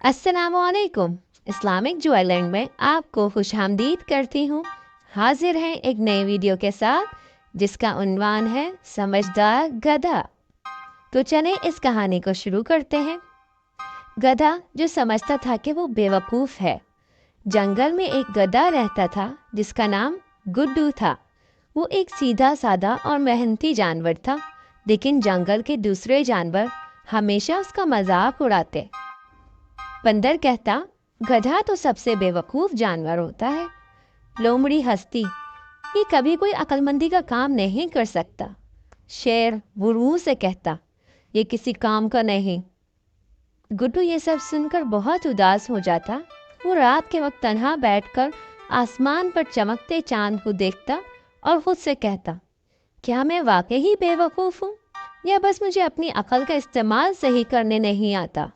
अस्सलामुअलैकुम। इस्लामिक ज्वेलैंड में आपको खुशामदीद करती हूँ। हाजिर हैं एक नई वीडियो के साथ जिसका उन्वान है समझदार गधा। तो चलें इस कहानी को शुरू करते हैं। गधा जो समझता था कि वो बेवकूफ़ है। जंगल में एक गधा रहता था जिसका नाम गुड्डू था। वो एक सीधा साधा और मेहनती जानवर था, लेकिन जंगल के दूसरे जानवर हमेशा उसका मजाक उड़ाते। बंदर कहता, गधा तो सबसे बेवकूफ़ जानवर होता है। लोमड़ी हंसती, ये कभी कोई अक्लमंदी का काम नहीं कर सकता। शेर बुरू से कहता, ये किसी काम का नहीं। गुड्डू ये सब सुनकर बहुत उदास हो जाता। वो रात के वक्त तन्हा बैठकर आसमान पर चमकते चांद को देखता और खुद से कहता, क्या मैं वाकई ही बेवकूफ़ हूँ या बस मुझे अपनी अकल का इस्तेमाल सही करने नहीं आता।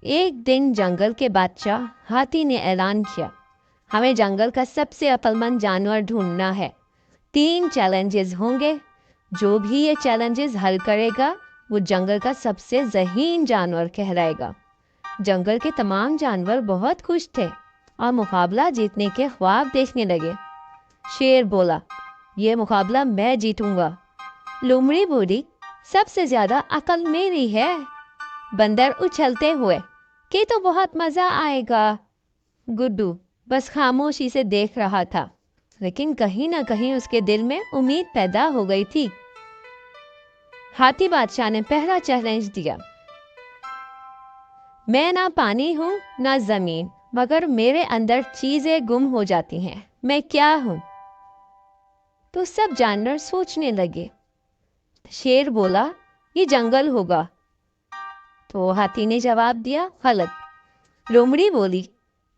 एक दिन जंगल के बादशाह हाथी ने ऐलान किया, हमें जंगल का सबसे अक्लमंद जानवर ढूंढना है। 3 चैलेंजेस होंगे। जो भी ये चैलेंजेस हल करेगा वो जंगल का सबसे ज़हीन जानवर कहलाएगा। जंगल के तमाम जानवर बहुत खुश थे और मुकाबला जीतने के ख्वाब देखने लगे। शेर बोला, ये मुकाबला मैं जीतूंगा। लोमड़ी बोली, सबसे ज़्यादा अकल मेरी है। बंदर उछलते हुए, कि तो बहुत मज़ा आएगा। गुड्डू बस खामोशी से देख रहा था, लेकिन कहीं ना कहीं उसके दिल में उम्मीद पैदा हो गई थी। हाथी बादशाह ने पहला चैलेंज दिया, मैं ना पानी हूँ ना ज़मीन, मगर मेरे अंदर चीज़ें गुम हो जाती हैं, मैं क्या हूँ? तो सब जानवर सोचने लगे। शेर बोला, ये जंगल होगा। तो हाथी ने जवाब दिया, गलत। लोमड़ी बोली,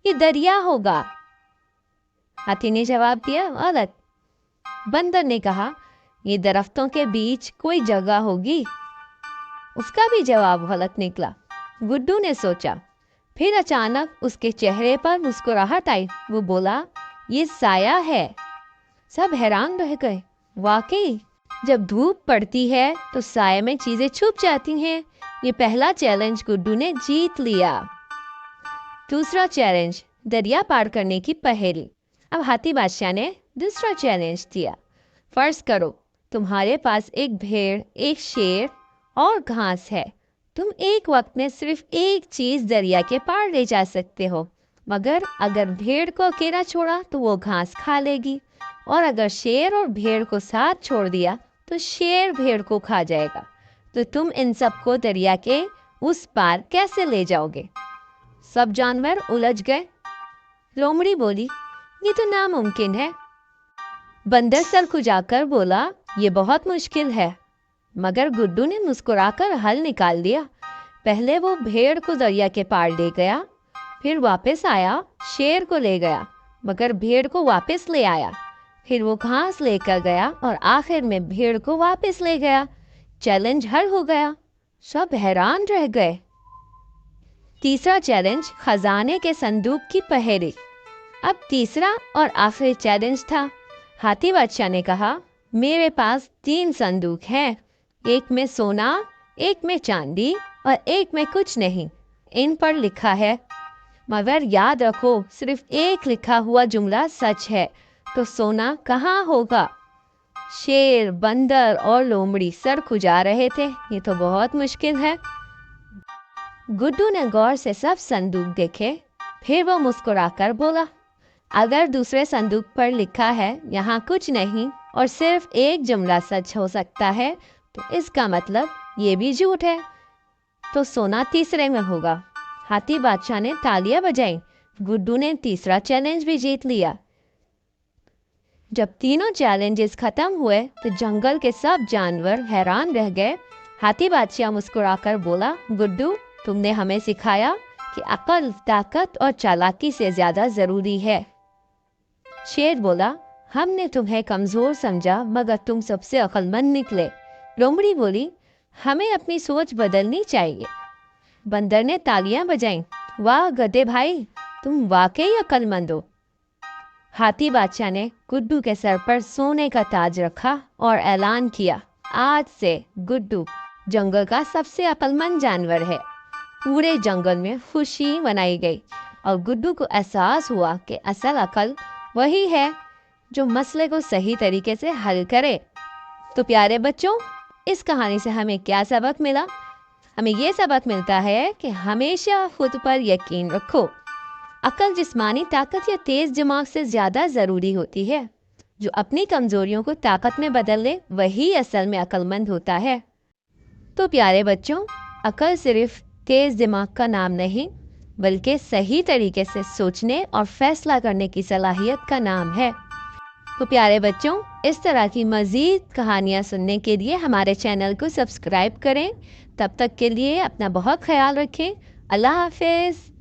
ये दरिया होगा। हाथी ने जवाब दिया, गलत। बंदर ने कहा, ये दरख्तों के बीच कोई जगह होगी। उसका भी जवाब गलत निकला। गुड्डू ने सोचा, फिर अचानक उसके चेहरे पर मुस्कुराहट आई। वो बोला, ये साया है। सब हैरान रह गए। वाकई जब धूप पड़ती है तो साये में चीजें छुप जाती हैं। ये पहला चैलेंज गुड्डू ने जीत लिया। दूसरा चैलेंज, दरिया पार करने की पहेली। अब हाथी बादशाह ने दूसरा चैलेंज दिया। फर्ज करो तुम्हारे पास एक भेड़, एक शेर और घास है। तुम एक वक्त में सिर्फ एक चीज दरिया के पार ले जा सकते हो, मगर अगर भेड़ को अकेला छोड़ा तो वो घास खा लेगी, और अगर शेर और भेड़ को साथ छोड़ दिया तो शेर भेड़ को खा जाएगा। तो तुम इन सबको दरिया के उस पार कैसे ले जाओगे? सब जानवर उलझ गए। लोमड़ी बोली, ये तो नामुमकिन है। बंदर सर खुजाकर बोला, ये बहुत मुश्किल है। मगर गुड्डू ने मुस्कुराकर हल निकाल दिया। पहले वो भेड़ को दरिया के पार ले गया, फिर वापस आया, शेर को ले गया, मगर भेड़ को वापस ले आया। फिर वो घास लेकर गया और आखिर में भेड़ को वापस ले गया। चैलेंज हल हो गया। सब हैरान रह गए। तीसरा चैलेंज, खजाने के संदूक की पहेली। अब तीसरा और आखिरी चैलेंज था। हाथी बादशाह ने कहा, मेरे पास 3 संदूक हैं। एक में सोना, एक में चांदी और एक में कुछ नहीं। इन पर लिखा है, मगर याद रखो सिर्फ एक लिखा हुआ जुमला सच है, तो सोना कहाँ होगा? शेर, बंदर और लोमड़ी सर खुजा रहे थे। ये तो बहुत मुश्किल है। गुड्डू ने गौर से सब संदूक देखे, फिर वो मुस्कुराकर बोला, अगर दूसरे संदूक पर लिखा है यहाँ कुछ नहीं और सिर्फ एक जुमला सच हो सकता है, तो इसका मतलब ये भी झूठ है। तो सोना तीसरे में होगा। हाथी बादशाह ने तालियां बजाई। गुड्डू ने तीसरा चैलेंज भी जीत लिया। जब तीनों चैलेंजेस खत्म हुए तो जंगल के सब जानवर हैरान रह गए। हाथी बादशाह मुस्कुराकर बोला, गुड्डू, तुमने हमें सिखाया कि अकल, ताकत और चालाकी से ज्यादा जरूरी है। शेर बोला, हमने तुम्हें कमजोर समझा, मगर तुम सबसे अक्लमंद निकले। लोमड़ी बोली, हमें अपनी सोच बदलनी चाहिए। बंदर ने तालियां बजाईं। वाह गधे भाई, तुम वाकई अक्लमंद हो। हाथी बादशाह ने गुड्डू के सर पर सोने का ताज रखा और ऐलान किया, आज से गुड्डू जंगल का सबसे अक्लमंद जानवर है। پورے جنگل میں خوشی منائی گئی اور گڈو کو احساس ہوا کہ اصل عقل وہی ہے جو مسئلے کو صحیح طریقے سے حل کرے۔ تو پیارے بچوں، اس کہانی سے ہمیں کیا سبق ملا؟ ہمیں یہ سبق ملتا ہے کہ ہمیشہ خود پر یقین رکھو۔ عقل جسمانی طاقت یا تیز دماغ سے زیادہ ضروری ہوتی ہے۔ جو اپنی کمزوریوں کو طاقت میں بدل لے وہی اصل میں عقل مند ہوتا ہے۔ تو پیارے بچوں، عقل صرف تیز دماغ کا نام نہیں بلکہ صحیح طریقے سے سوچنے اور فیصلہ کرنے کی صلاحیت کا نام ہے۔ تو پیارے بچوں، اس طرح کی مزید کہانیاں سننے کے لیے ہمارے چینل کو سبسکرائب کریں۔ تب تک کے لیے اپنا بہت خیال رکھیں۔ اللہ حافظ۔